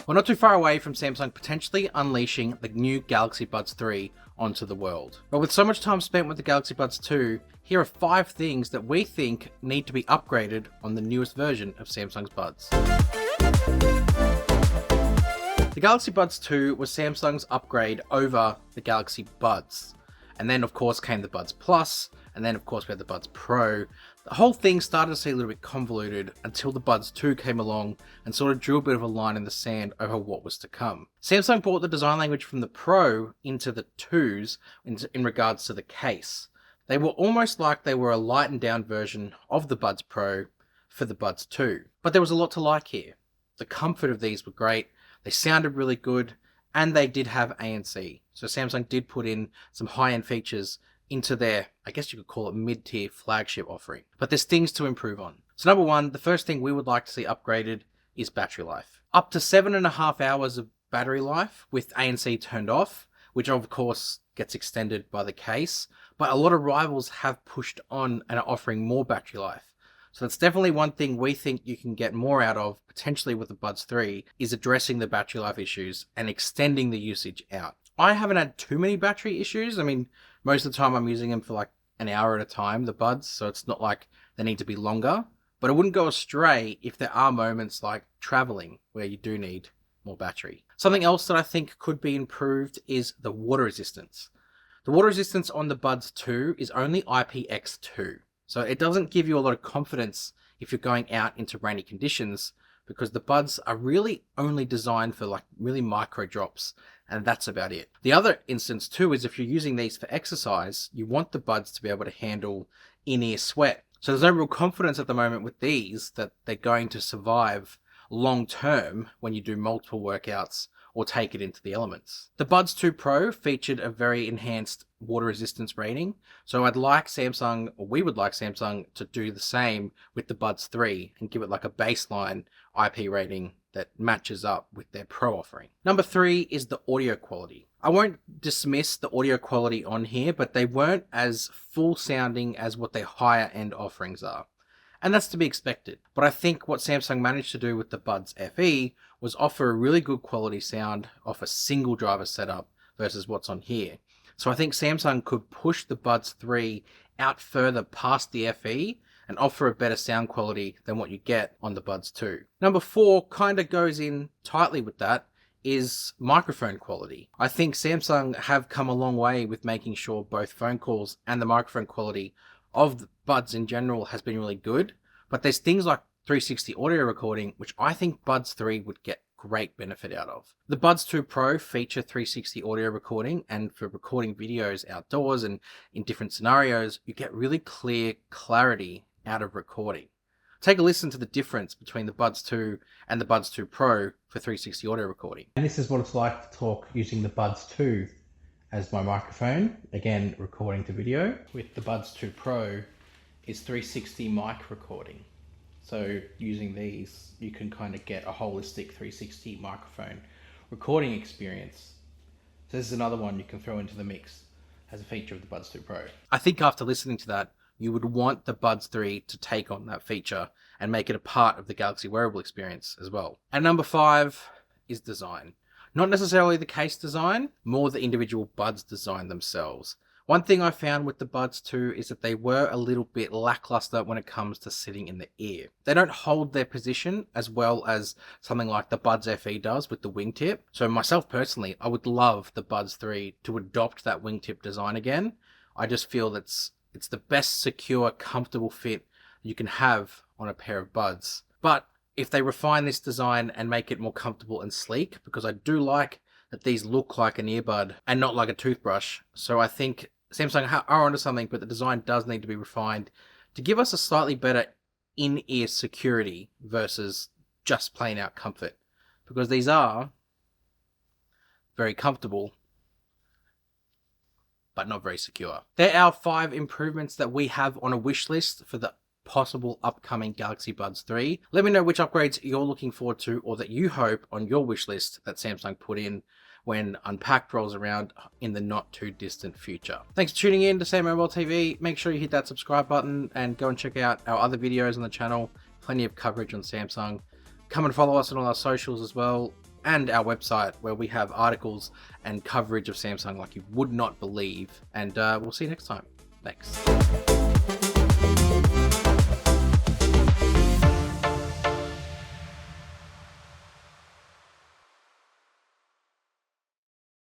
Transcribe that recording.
We're not too far away from Samsung potentially unleashing the new Galaxy Buds 3 onto the world. But with so much time spent with the Galaxy Buds 2, here are 5 things that we think need to be upgraded on the newest version of Samsung's Buds. The Galaxy Buds 2 was Samsung's upgrade over the Galaxy Buds. And then of course came the Buds Plus, and then of course we had the Buds Pro. The whole thing started to see a little bit convoluted until the Buds 2 came along and sort of drew a bit of a line in the sand over what was to come. Samsung brought the design language from the Pro into the 2s in regards to the case. They were almost like they were a lightened down version of the Buds Pro for the Buds 2. But there was a lot to like here. The comfort of these were great, they sounded really good, and they did have ANC. So Samsung did put in some high-end features into their, I guess you could call it, mid-tier flagship offering. But there's things to improve on. So number one, the first thing we would like to see upgraded is battery life. Up to 7.5 hours of battery life with ANC turned off, which of course gets extended by the case, but a lot of rivals have pushed on and are offering more battery life. So that's definitely one thing we think you can get more out of, potentially with the Buds 3, is addressing the battery life issues and extending the usage out. I haven't had too many battery issues. I mean, most of the time I'm using them for like an hour at a time, the Buds, so it's not like they need to be longer. But I wouldn't go astray if there are moments like traveling where you do need more battery. Something else that I think could be improved is the water resistance. The water resistance on the Buds 2 is only IPX2. So it doesn't give you a lot of confidence if you're going out into rainy conditions, because the Buds are really only designed for like really micro drops, and that's about it. The other instance too is if you're using these for exercise, you want the Buds to be able to handle in-ear sweat. So there's no real confidence at the moment with these that they're going to survive long term when you do multiple workouts or take it into the elements. The Buds 2 Pro featured a very enhanced water resistance rating, so I'd like Samsung, or we would like Samsung, to do the same with the Buds 3 and give it like a baseline IP rating that matches up with their Pro offering. Number 3 is the audio quality. I won't dismiss the audio quality on here, but they weren't as full sounding as what their higher end offerings are. And that's to be expected. But I think what Samsung managed to do with the Buds FE was offer a really good quality sound off a single driver setup versus what's on here. So I think Samsung could push the Buds 3 out further past the FE and offer a better sound quality than what you get on the Buds 2. Number 4 kind of goes in tightly with that, is microphone quality. I think Samsung have come a long way with making sure both phone calls and the microphone quality of the Buds in general has been really good, but there's things like 360 audio recording, which I think Buds 3 would get great benefit out of. The Buds 2 Pro feature 360 audio recording, and for recording videos outdoors and in different scenarios, you get really clear clarity out of recording. Take a listen to the difference between the Buds 2 and the Buds 2 Pro for 360 audio recording. And this is what it's like to talk using the Buds 2 as my microphone, again recording to video. With the Buds 2 Pro is 360 mic recording. So using these, you can kind of get a holistic 360 microphone recording experience. So this is another one you can throw into the mix as a feature of the Buds 2 Pro. I think after listening to that, you would want the Buds 3 to take on that feature and make it a part of the Galaxy wearable experience as well. And number 5 is design. Not necessarily the case design, more the individual Buds design themselves. One thing I found with the Buds 2 is that they were a little bit lackluster when it comes to sitting in the ear. They don't hold their position as well as something like the Buds FE does with the wingtip. So myself personally, I would love the Buds 3 to adopt that wingtip design again. I just feel it's the best secure, comfortable fit you can have on a pair of Buds. But if they refine this design and make it more comfortable and sleek, because I do like that these look like an earbud and not like a toothbrush. So I think Samsung are onto something, but the design does need to be refined to give us a slightly better in-ear security versus just plain out comfort, because these are very comfortable but not very secure. There are 5 improvements that we have on a wish list for the possible upcoming Galaxy Buds 3. Let me know which upgrades you're looking forward to or that you hope on your wish list that Samsung put in when Unpacked rolls around in the not too distant future. Thanks for tuning in to SamMobile TV. Make sure you hit that subscribe button and go and check out our other videos on the channel. Plenty of coverage on Samsung. Come and follow us on all our socials as well. and our website, where we have articles and coverage of Samsung like you would not believe. And we'll see you next time. Thanks.